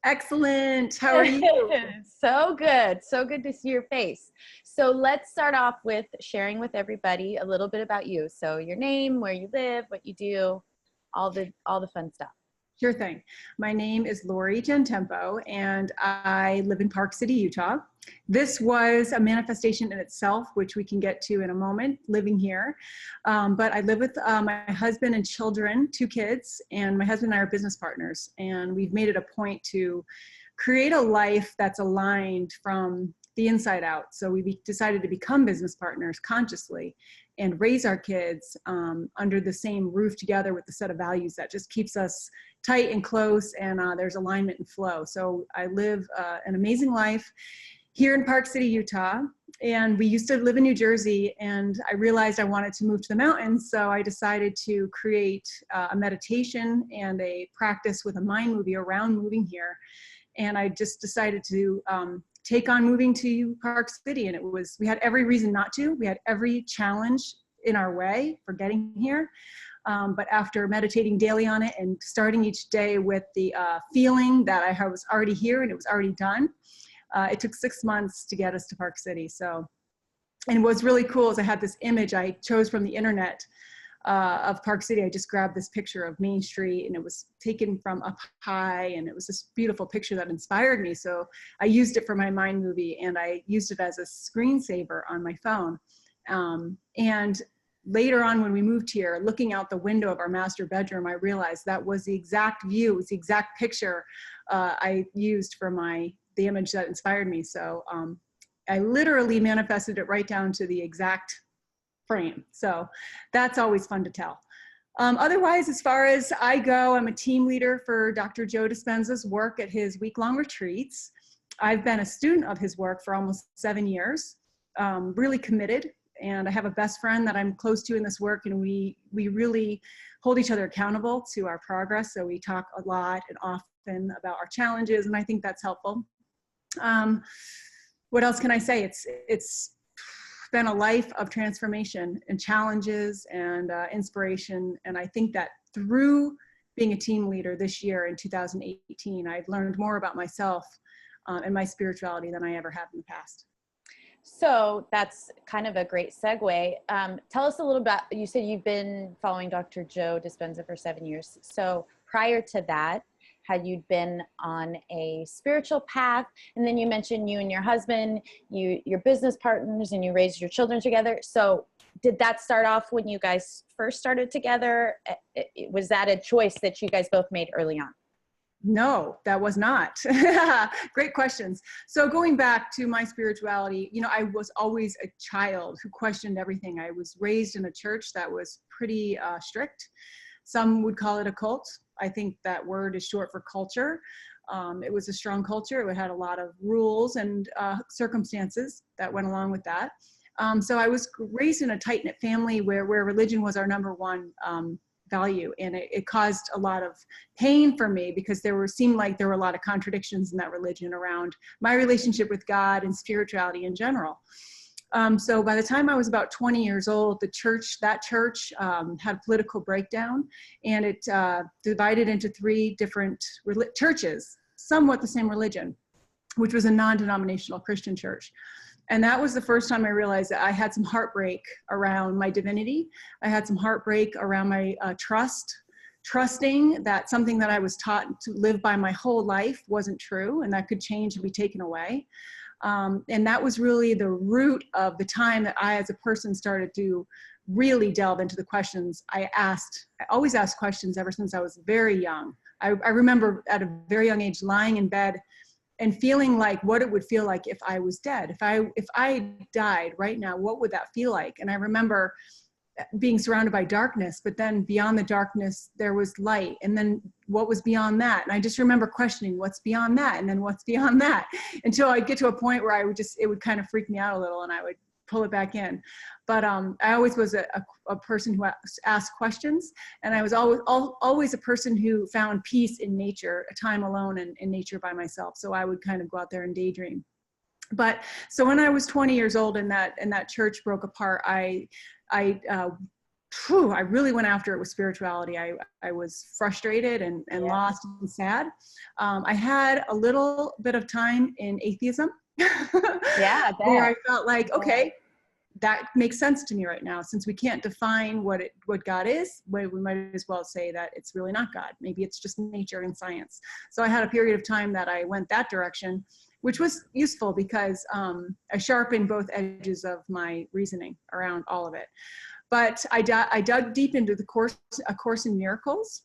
Excellent. How are you? So good. So good to see your face. So let's start off with sharing with everybody a little bit about you. So your name, where you live, what you do, all the fun stuff. Sure thing. My name is Laurie and I live in Park City, Utah. This was a manifestation in itself, which we can get to in a moment, living here. But I live with my husband and children, 2 kids, and my husband and I are business partners. And we've made it a point to create a life that's aligned from the inside out. So we decided to become business partners consciously and raise our kids under the same roof together with a set of values that just keeps us tight and close, and there's alignment and flow. So I live an amazing life here in Park City, Utah, and we used to live in New Jersey, and I realized I wanted to move to the mountains, so I decided to create a meditation and a practice with a mind movie around moving here. And I just decided to take on moving to Park City, and we had every reason not to. We had every challenge in our way for getting here. But after meditating daily on it and starting each day with the feeling that I was already here and it was already done, it took 6 months to get us to Park City. So, and what's really cool is I had this image I chose from the internet of Park City. I just grabbed this picture of Main Street, and it was taken from up high, and it was this beautiful picture that inspired me. So I used it for my mind movie, and I used it as a screensaver on my phone. And later on, when we moved here, looking out the window of our master bedroom, I realized that was the exact view, it was the exact picture I used for the image that inspired me. So I literally manifested it right down to the exact frame. So that's always fun to tell. Otherwise, as far as I go, I'm a team leader for Dr. JoeDispenza's work at his week-long retreats. I've been a student of his work for almost 7 years, really committed. And I have a best friend that I'm close to in this work, and we really hold each other accountable to our progress. So we talk a lot and often about our challenges, and I think that's helpful. What else can I say? It's been a life of transformation and challenges and inspiration. And I think that through being a team leader this year in 2018, I've learned more about myself and my spirituality than I ever have in the past. So that's kind of a great segue. Tell us a little about, you said you've been following Dr. Joe Dispenza for 7 years. So prior to that, had you been on a spiritual path? And then you mentioned you and your husband, your business partners, and you raised your children together. So did that start off when you guys first started together? Was that a choice that you guys both made early on? No, that was not. Great questions. So going back to my spirituality, I was always a child who questioned everything. I was raised in a church that was pretty strict. Some would call it a cult. I think that word is short for culture. It was a strong culture. It had a lot of rules and circumstances that went along with that. So I was raised in a tight-knit family where religion was our number one value, and it caused a lot of pain for me because seemed like there were a lot of contradictions in that religion around my relationship with God and spirituality in general. So by the time I was about 20 years old, that church had a political breakdown, and it divided into 3 different churches, somewhat the same religion, which was a non-denominational Christian church. And that was the first time I realized that I had some heartbreak around my divinity. I had some heartbreak around my trusting that something that I was taught to live by my whole life wasn't true, and that could change and be taken away. And that was really the root of the time that I, as a person, started to really delve into the questions I asked. I always asked questions ever since I was very young. I remember at a very young age lying in bed and feeling like what it would feel like if I was dead. If I died right now, what would that feel like? And I remember being surrounded by darkness, but then beyond the darkness, there was light. And then what was beyond that? And I just remember questioning what's beyond that, and then what's beyond that, until I'd get to a point where it would kind of freak me out a little, and I would pull it back in. But I always was a person who asked questions, and I was always a person who found peace in nature, a time alone in nature by myself. So I would kind of go out there and daydream. But so when I was 20 years old and that church broke apart, I I really went after it with spirituality. I was frustrated and lost and sad. I had a little bit of time in atheism Yeah, I where bet. I felt like, okay, that makes sense to me right now. Since we can't define what God is, we might as well say that it's really not God. Maybe it's just nature and science. So I had a period of time that I went that direction, which was useful because I sharpened both edges of my reasoning around all of it. But I dug deep into A Course in Miracles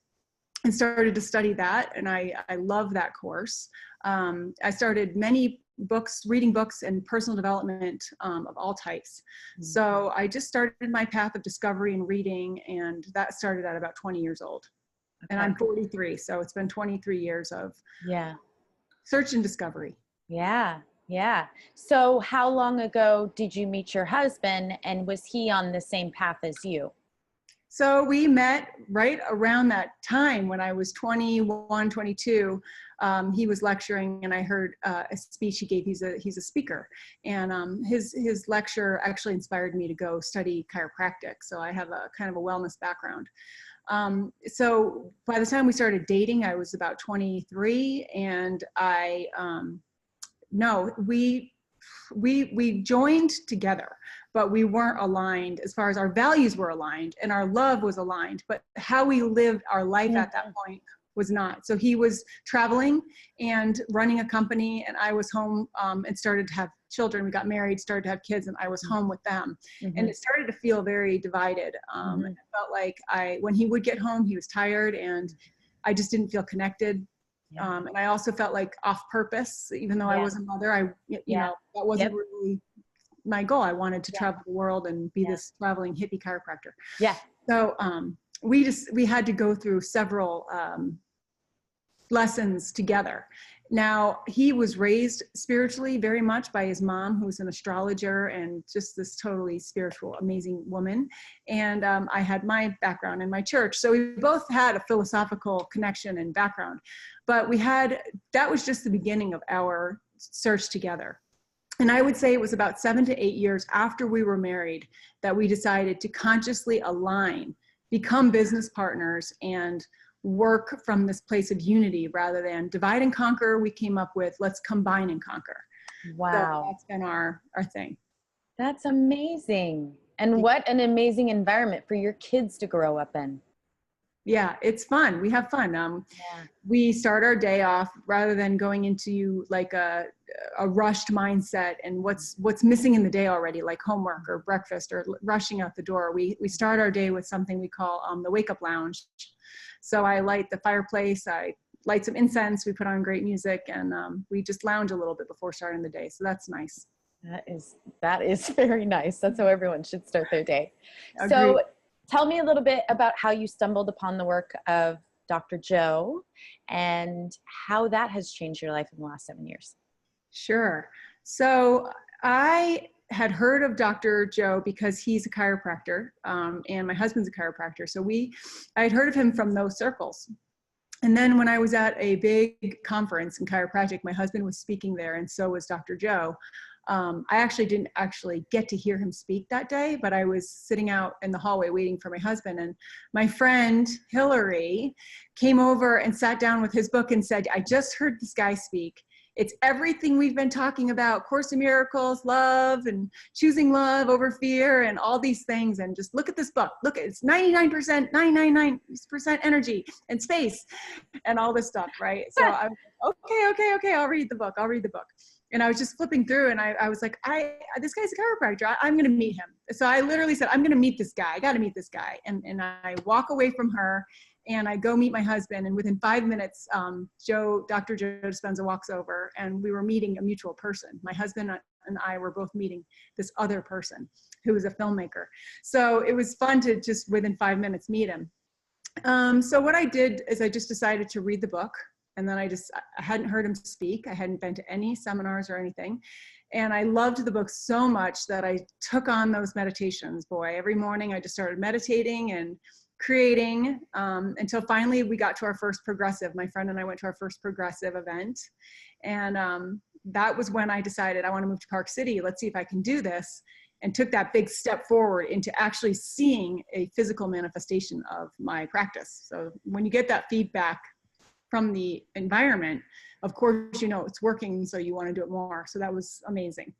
and started to study that. And I love that course. I started reading books and personal development of all types. So I just started my path of discovery and reading, and that started at about 20 years old. Okay. And I'm 43, so it's been 23 years of search and discovery. Yeah. Yeah. So how long ago did you meet your husband, and was he on the same path as you? So we met right around that time when I was 21, 22. He was lecturing, and I heard a speech he gave. He's a speaker, and his lecture actually inspired me to go study chiropractic. So I have a kind of a wellness background. So by the time we started dating, I was about 23, and we joined together, but we weren't aligned as far as our values were aligned and our love was aligned, but how we lived our life at that point was not. So he was traveling and running a company, and I was home and started to have children. We got married, started to have kids, and I was home with them. And it started to feel very divided. And it felt like when he would get home, he was tired, and I just didn't feel connected. And I also felt like off purpose, even though I was a mother, you know, that wasn't really my goal. I wanted to travel the world and be this traveling hippie chiropractor. Yeah. So we had to go through several lessons together. Now, he was raised spiritually very much by his mom, who was an astrologer and just this totally spiritual, amazing woman. And I had my background in my church. So we both had a philosophical connection and background, but that was just the beginning of our search together. And I would say it was about 7 to 8 years after we were married that we decided to consciously align, become business partners, and work from this place of unity rather than divide and conquer. We came up with, let's combine and conquer. Wow. So that's been our thing. That's amazing. And what an amazing environment for your kids to grow up in. Yeah, it's fun. We have fun. We start our day off rather than going into like a rushed mindset and what's missing in the day already, like homework or breakfast or rushing out the door. We start our day with something we call the Wakeup Lounge. So I light the fireplace, I light some incense, we put on great music, and we just lounge a little bit before starting the day. So that's nice. That is very nice. That's how everyone should start their day. Agreed. So tell me a little bit about how you stumbled upon the work of Dr. Joe and how that has changed your life in the last 7 years. Sure. So I had heard of Dr. Joe because he's a chiropractor, and my husband's a chiropractor. So I had heard of him from those circles. And then when I was at a big conference in chiropractic, my husband was speaking there, and so was Dr. Joe. I actually didn't get to hear him speak that day, but I was sitting out in the hallway waiting for my husband, and my friend Laurie came over and sat down with his book and said, I just heard this guy speak. It's everything we've been talking about, Course in Miracles, love, and choosing love over fear, and all these things. And just look at this book. Look, it's 99%, 999% energy and space and all this stuff, right? So I was like, okay, I'll read the book. And I was just flipping through, and I was like, this guy's a chiropractor. I'm going to meet him. So I literally said, I'm going to meet this guy. I got to meet this guy. And I walk away from her, and I go meet my husband. And within 5 minutes, Dr. JoeDispenza walks over, and we were meeting a mutual person. My husband and I were both meeting this other person who was a filmmaker. So it was fun to just within 5 minutes meet him. So what I did is I just decided to read the book. And then I hadn't heard him speak. I hadn't been to any seminars or anything. And I loved the book so much that I took on those meditations. Boy, every morning I just started meditating and creating until finally we got to our first progressive. My friend and I went to our first progressive event. And that was when I decided I want to move to Park City. Let's see if I can do this. and took that big step forward into actually seeing a physical manifestation of my practice. So when you get that feedback from the environment, of course, you know, it's working, so you want to do it more. So that was amazing.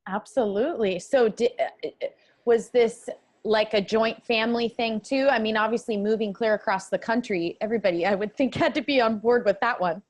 Absolutely. So was this like a joint family thing too? I mean, obviously moving clear across the country, everybody I would think had to be on board with that one.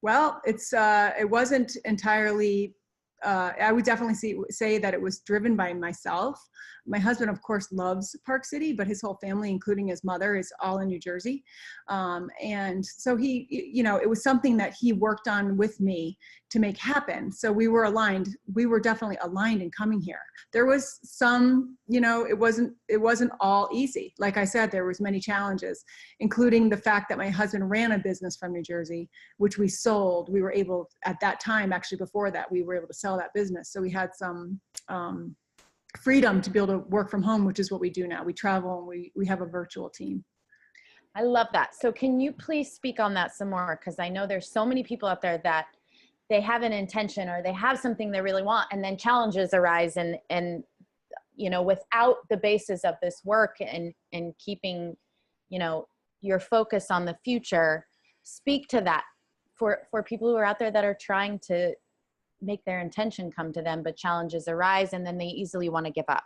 Well, it wasn't entirely, I would definitely say that it was driven by myself. My husband, of course, loves Park City, but his whole family, including his mother, is all in New Jersey. And so he, you know, it was something that he worked on with me to make happen. So we were aligned. We were definitely aligned in coming here. There was some, you know, it wasn't all easy. Like I said, there was many challenges, including the fact that my husband ran a business from New Jersey, which we sold. We were able, at that time, actually before that, we were able to sell that business. So we had some freedom to be able to work from home, which is what we do now. We travel and we have a virtual team. I love that. So can you please speak on that some more? Because I know there's so many people out there that they have an intention or they have something they really want, and then challenges arise, and you know, without the basis of this work and keeping, you know, your focus on the future. Speak to that for people who are out there that are trying to make their intention come to them, but challenges arise and then they easily want to give up.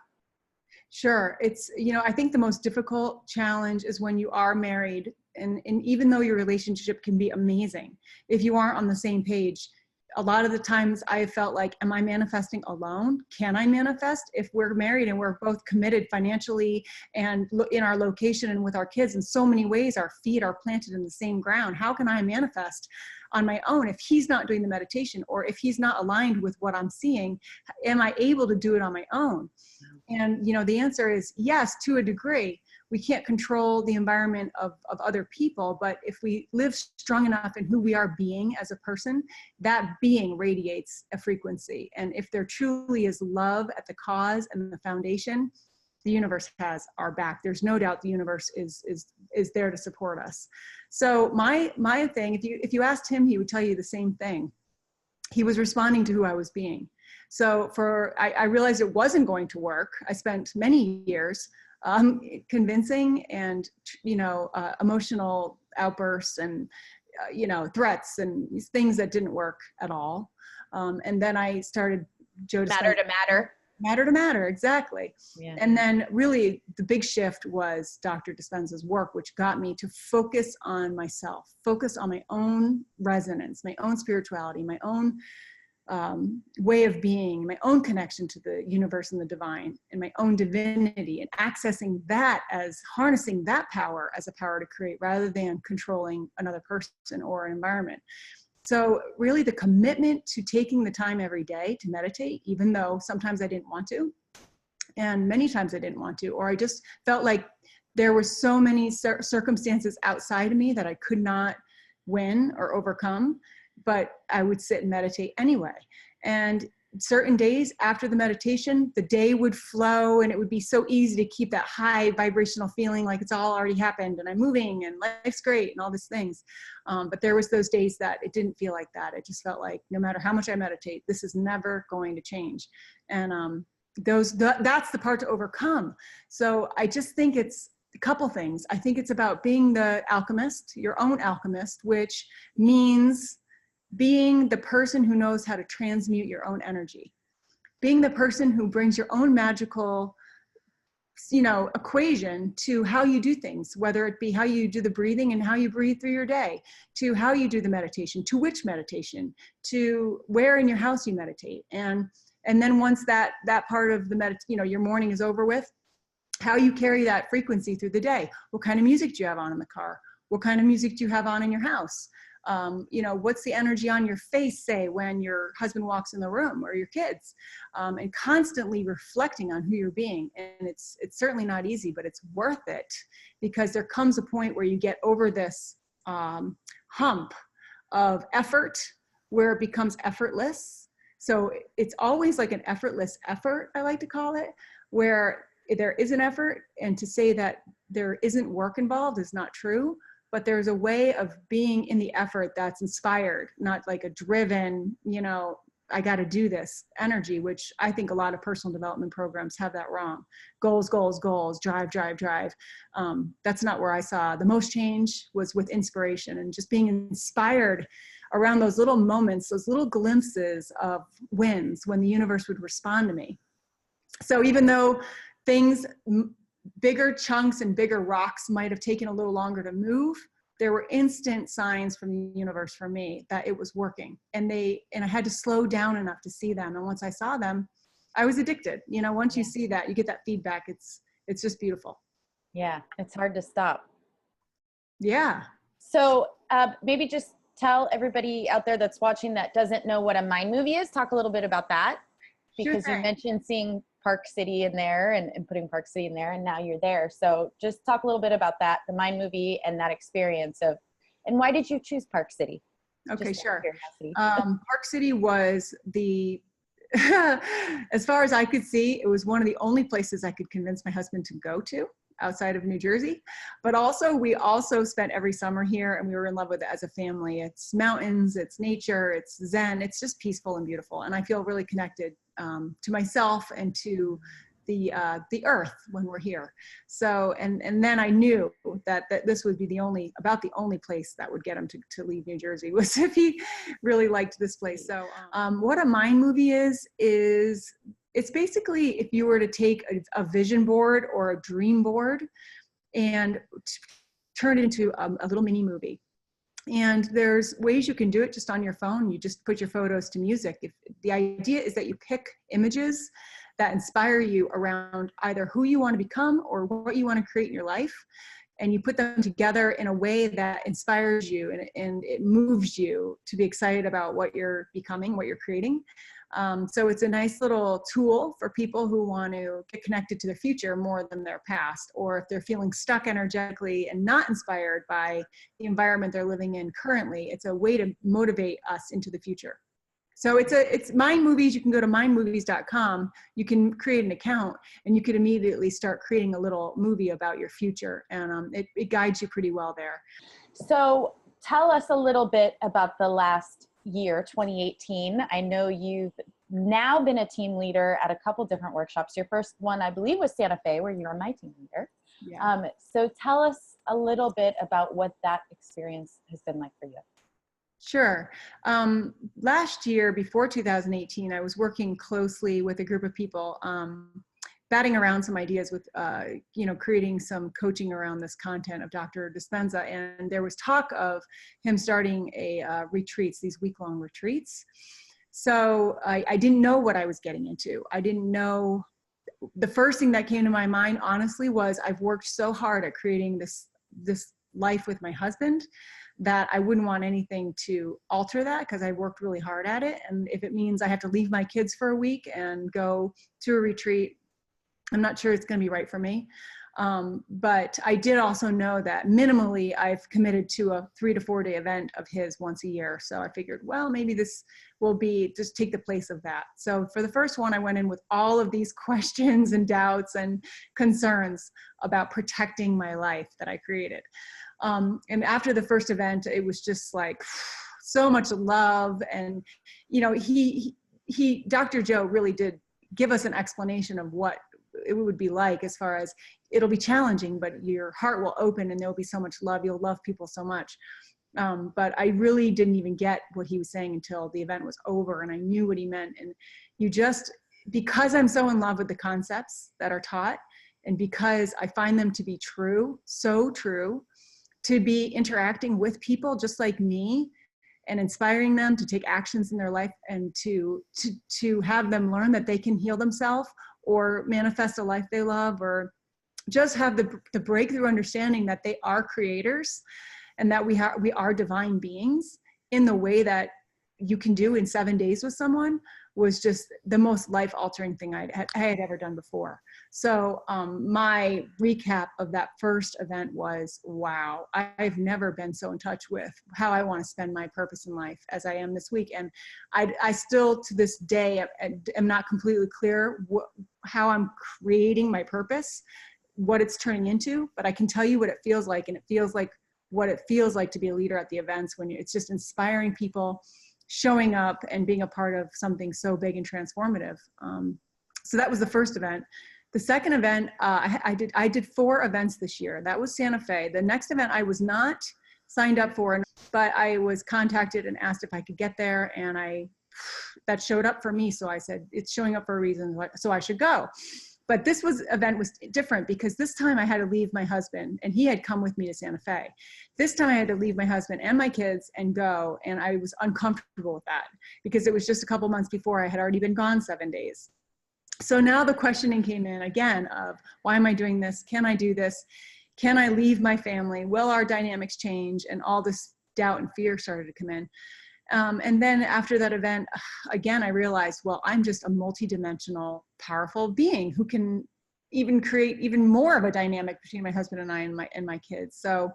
Sure. It's, you know, I think the most difficult challenge is when you are married, and even though your relationship can be amazing, if you aren't on the same page, a lot of the times I felt like, am I manifesting alone? Can I manifest? If we're married and we're both committed financially and in our location and with our kids in so many ways, our feet are planted in the same ground. How can I manifest on my own if he's not doing the meditation, or if he's not aligned with what I'm seeing? Am I able to do it on my own? And, you know, the answer is yes, to a degree. We can't control the environment of other people, but if we live strong enough in who we are being as a person, that being radiates a frequency. And if there truly is love at the cause and the foundation, the universe has our back. There's no doubt the universe is there to support us. So my thing, if you asked him, he would tell you the same thing. He was responding to who I was being. So I realized it wasn't going to work. I spent many years convincing and, you know, emotional outbursts and, you know, threats and these things that didn't work at all. And then I started Joe Matter to matter. Matter to matter, exactly. Yeah. And then really the big shift was Dr. Dispenza's work, which got me to focus on myself, focus on my own resonance, my own spirituality, my own way of being, my own connection to the universe and the divine, and my own divinity, and accessing that as harnessing that power as a power to create rather than controlling another person or an environment. So really the commitment to taking the time every day to meditate, even though sometimes I didn't want to, and many times I didn't want to, or I just felt like there were so many circumstances outside of me that I could not win or overcome, but I would sit and meditate anyway. And certain days after the meditation, the day would flow and it would be so easy to keep that high vibrational feeling like it's all already happened and I'm moving and life's great and all these things. But there was those days that it didn't feel like that. It just felt like no matter how much I meditate, this is never going to change. And that's the part to overcome. So I just think it's a couple things. I think it's about being the alchemist, your own alchemist, which means being the person who knows how to transmute your own energy, being the person who brings your own magical, you know, equation to how you do things, whether it be how you do the breathing and how you breathe through your day, to how you do the meditation, to which meditation, to where in your house you meditate. And then once that part of the your morning is over with, how you carry that frequency through the day. What kind of music do you have on in the car? What kind of music do you have on in your house? What's the energy on your face, say, when your husband walks in the room or your kids, and constantly reflecting on who you're being. And it's certainly not easy, but it's worth it, because there comes a point where you get over this hump of effort where it becomes effortless. So it's always like an effortless effort, I like to call it, where there is an effort, and to say that there isn't work involved is not true. But there's a way of being in the effort that's inspired, not like a driven, I got to do this energy, which I think a lot of personal development programs have that wrong. Goals, goals, goals, drive, drive, drive. That's not where I saw the most change. Was with inspiration and just being inspired around those little moments, those little glimpses of wins when the universe would respond to me. So even though things, bigger chunks and bigger rocks might have taken a little longer to move, there were instant signs from the universe for me that it was working. And I had to slow down enough to see them. And once I saw them, I was addicted. You know, once you see that, you get that feedback. It's just beautiful. Yeah. It's hard to stop. Yeah. So maybe just tell everybody out there that's watching that doesn't know what a mind movie is. Talk a little bit about that, because you mentioned seeing Park City in there and putting Park City in there, and now you're there. So just talk a little bit about that, the mind movie and that experience of, and why did you choose Park City? Okay, sure. Park City was as far as I could see, it was one of the only places I could convince my husband to go to outside of New Jersey. But also, we also spent every summer here, and we were in love with it as a family. It's mountains, it's nature, it's Zen, it's just peaceful and beautiful. And I feel really connected to myself and to the earth when we're here. So, and then I knew that this would be about the only place that would get him to leave New Jersey, was if he really liked this place. So what a mind movie is it's basically if you were to take a vision board or a dream board and turn it into a little mini movie. And there's ways you can do it just on your phone. You just put your photos to music. The idea is that you pick images that inspire you around either who you want to become or what you want to create in your life. And you put them together in a way that inspires you and it moves you to be excited about what you're becoming, what you're creating. So it's a nice little tool for people who want to get connected to their future more than their past, or if they're feeling stuck energetically and not inspired by the environment they're living in currently. It's a way to motivate us into the future. So it's Mind Movies. You can go to mindmovies.com. You can create an account and you could immediately start creating a little movie about your future. And it guides you pretty well there. So tell us a little bit about the last year, 2018. I know you've now been a team leader at a couple different workshops. Your first one, I believe, was Santa Fe, where you were my team leader. Yeah. So tell us a little bit about what that experience has been like for you. Sure. Last year, before 2018, I was working closely with a group of people, batting around some ideas with, creating some coaching around this content of Dr.Joe. And there was talk of him starting retreats, these week-long retreats. So I didn't know what I was getting into. I didn't know. The first thing that came to my mind, honestly, was I've worked so hard at creating this life with my husband that I wouldn't want anything to alter that, because I worked really hard at it. And if it means I have to leave my kids for a week and go to a retreat, I'm not sure it's going to be right for me. But I did also know that minimally I've committed to a 3 to 4 day event of his once a year. So I figured, well, maybe this will just take the place of that. So for the first one, I went in with all of these questions and doubts and concerns about protecting my life that I created. And after the first event, it was just like so much love. And, Dr. Joe really did give us an explanation of what it would be like, as far as it'll be challenging, but your heart will open and there'll be so much love. You'll love people so much. But I really didn't even get what he was saying until the event was over and I knew what he meant. And because I'm so in love with the concepts that are taught, and because I find them to be true, so true, to be interacting with people just like me and inspiring them to take actions in their life and to have them learn that they can heal themselves or manifest a life they love, or just have the breakthrough understanding that they are creators and that we are divine beings in the way that you can do in 7 days with someone, was just the most life-altering thing I had ever done before. So my recap of that first event was, wow, I've never been so in touch with how I want to spend my purpose in life as I am this week. And I still, to this day, am not completely clear how I'm creating my purpose, what it's turning into, but I can tell you what it feels like. And it feels like what it feels like to be a leader at the events, when it's just inspiring people showing up and being a part of something so big and transformative. So that was the first event. The second event, I did 4 events this year. That was Santa Fe. The next event I was not signed up for, but I was contacted and asked if I could get there, and that showed up for me. So I said, it's showing up for a reason, so I should go. But this event was different because this time I had to leave my husband, and he had come with me to Santa Fe. This time I had to leave my husband and my kids and go, and I was uncomfortable with that because it was just a couple months before I had already been gone 7 days. So now the questioning came in again of, why am I doing this? Can I do this? Can I leave my family? Will our dynamics change? And all this doubt and fear started to come in. And then after that event, again, I realized, well, I'm just a multidimensional, powerful being who can even create even more of a dynamic between my husband and I and my kids. So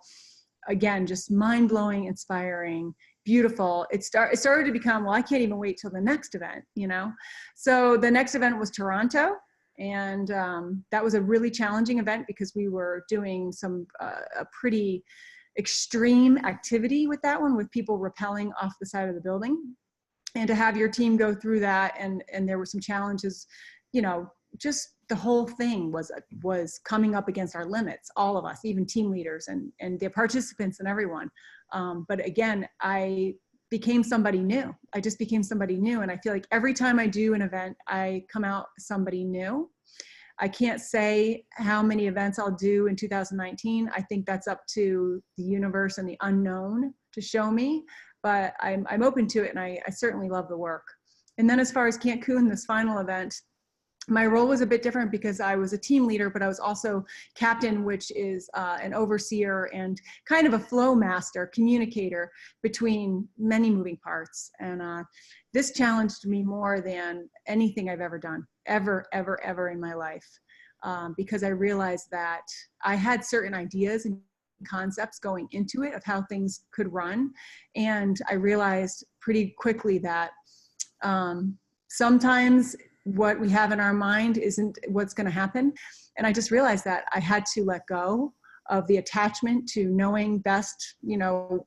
again, just mind-blowing, inspiring, beautiful. It started to become, well, I can't even wait till the next event, you know? So the next event was Toronto. And that was a really challenging event because we were doing a pretty extreme activity with that one, with people rappelling off the side of the building. And to have your team go through that, and there were some challenges, you know, just the whole thing was coming up against our limits, all of us, even team leaders and the participants and everyone. But again, I became somebody new. I just became somebody new. And I feel like every time I do an event, I come out somebody new. I can't say how many events I'll do in 2019. I think that's up to the universe and the unknown to show me, but I'm open to it, and I certainly love the work. And then as far as Cancun, this final event, my role was a bit different because I was a team leader, but I was also captain, which is an overseer and kind of a flow master, communicator between many moving parts. And this challenged me more than anything I've ever done, ever in my life, because I realized that I had certain ideas and concepts going into it of how things could run. And I realized pretty quickly that sometimes what we have in our mind isn't what's going to happen. And I just realized that I had to let go of the attachment to knowing best, you know,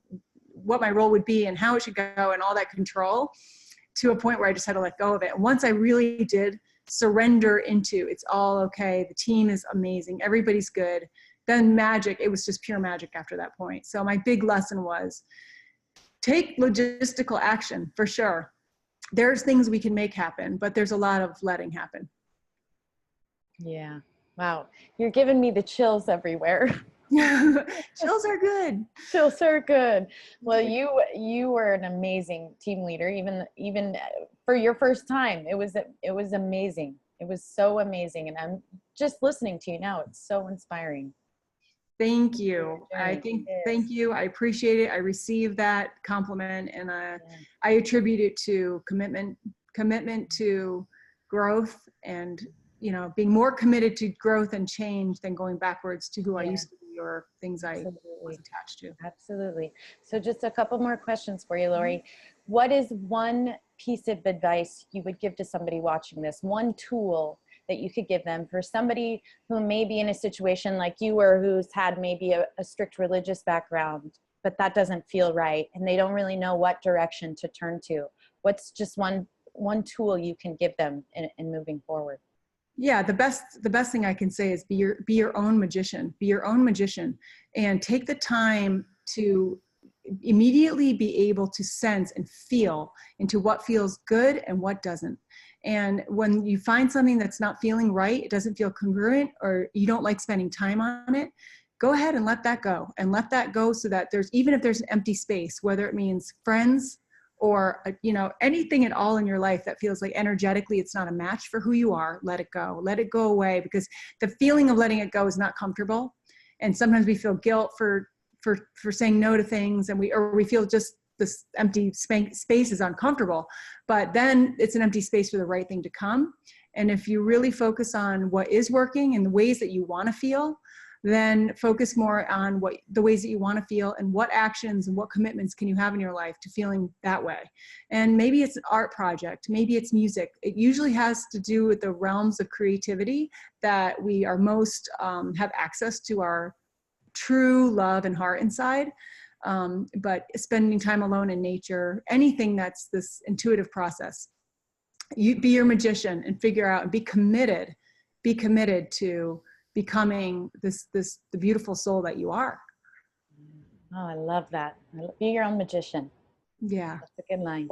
what my role would be and how it should go and all that control, to a point where I just had to let go of it. And once I really did surrender into, it's all okay, the team is amazing, everybody's good, then magic, it was just pure magic after that point. So my big lesson was, take logistical action for sure. There's things we can make happen, but there's a lot of letting happen. Yeah. Wow. You're giving me the chills everywhere. Chills are good. Chills are good. Well, you were an amazing team leader, even for your first time. It was amazing. It was so amazing. And I'm just listening to you now. It's so inspiring. Thank you. Thank you. I appreciate it. I received that compliment, and I attribute it to commitment to growth, and, you know, being more committed to growth and change than going backwards to who I used to be or things I was attached to. Absolutely. So just a couple more questions for you, Laurie. What is one piece of advice you would give to somebody watching this? One tool that you could give them for somebody who may be in a situation like you were, who's had maybe a strict religious background, but that doesn't feel right, and they don't really know what direction to turn to. What's just one tool you can give them in moving forward? Yeah, the best thing I can say is be your own magician. Be your own magician, and take the time to immediately be able to sense and feel into what feels good and what doesn't. And when you find something that's not feeling right, it doesn't feel congruent, or you don't like spending time on it, go ahead and let that go. And let that go so that even if there's an empty space, whether it means friends or, you know, anything at all in your life that feels like energetically it's not a match for who you are, let it go. Let it go away, because the feeling of letting it go is not comfortable. And sometimes we feel guilt for saying no to things, and we feel just this empty space is uncomfortable, but then it's an empty space for the right thing to come. And if you really focus on what is working and the ways that you want to feel, then focus more on the ways that you want to feel, and what actions and what commitments can you have in your life to feeling that way. And maybe it's an art project, maybe it's music. It usually has to do with the realms of creativity that we are most have access to our true love and heart inside. but spending time alone in nature, anything that's this intuitive process. You be your magician and figure out and be committed to becoming the beautiful soul that you are. Oh, I love that. Be your own magician. Yeah. That's a good line.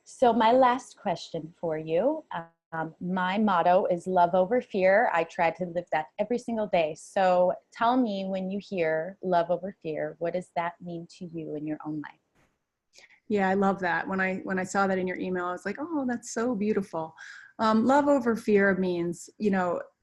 So my last question for you, my motto is love over fear. I try to live that every single day. So tell me, when you hear love over fear, what does that mean to you in your own life? Yeah, I love that. When I saw that in your email, I was like, oh, that's so beautiful. Love over fear means,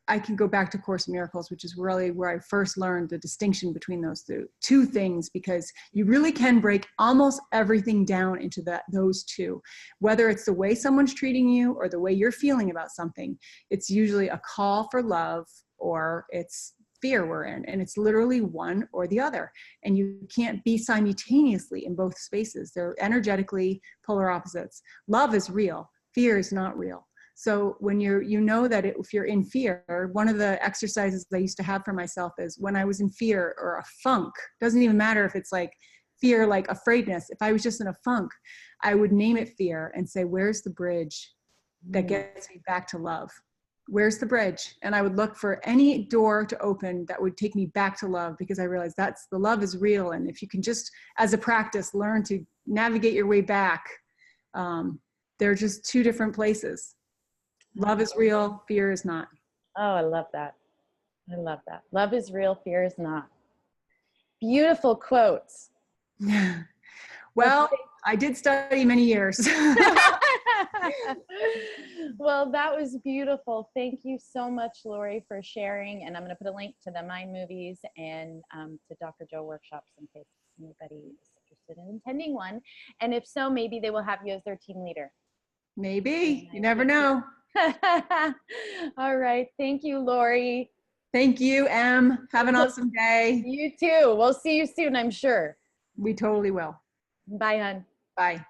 I can go back to Course in Miracles, which is really where I first learned the distinction between those two things, because you really can break almost everything down into those two. Whether it's the way someone's treating you or the way you're feeling about something, it's usually a call for love or it's fear we're in, and it's literally one or the other, and you can't be simultaneously in both spaces. They're energetically polar opposites. Love is real, fear is not real. So when if you're in fear, one of the exercises I used to have for myself is when I was in fear or a funk, doesn't even matter if it's like fear, like afraidness. If I was just in a funk, I would name it fear and say, where's the bridge that gets me back to love? Where's the bridge? And I would look for any door to open that would take me back to love, because I realized the love is real. And if you can just, as a practice, learn to navigate your way back, they're just two different places. Love is real, fear is not. Oh, I love that. I love that. Love is real, fear is not. Beautiful quotes. Well, I did study many years. Well, that was beautiful. Thank you so much, Laurie, for sharing. And I'm going to put a link to the Mind movies and to Dr. Joe workshops in case anybody is interested in attending one. And if so, maybe they will have you as their team leader. Maybe. You never know. All right. Thank you, Laurie. Thank you, Em. Have an awesome day. You too. We'll see you soon, I'm sure. We totally will. Bye, hon. Bye.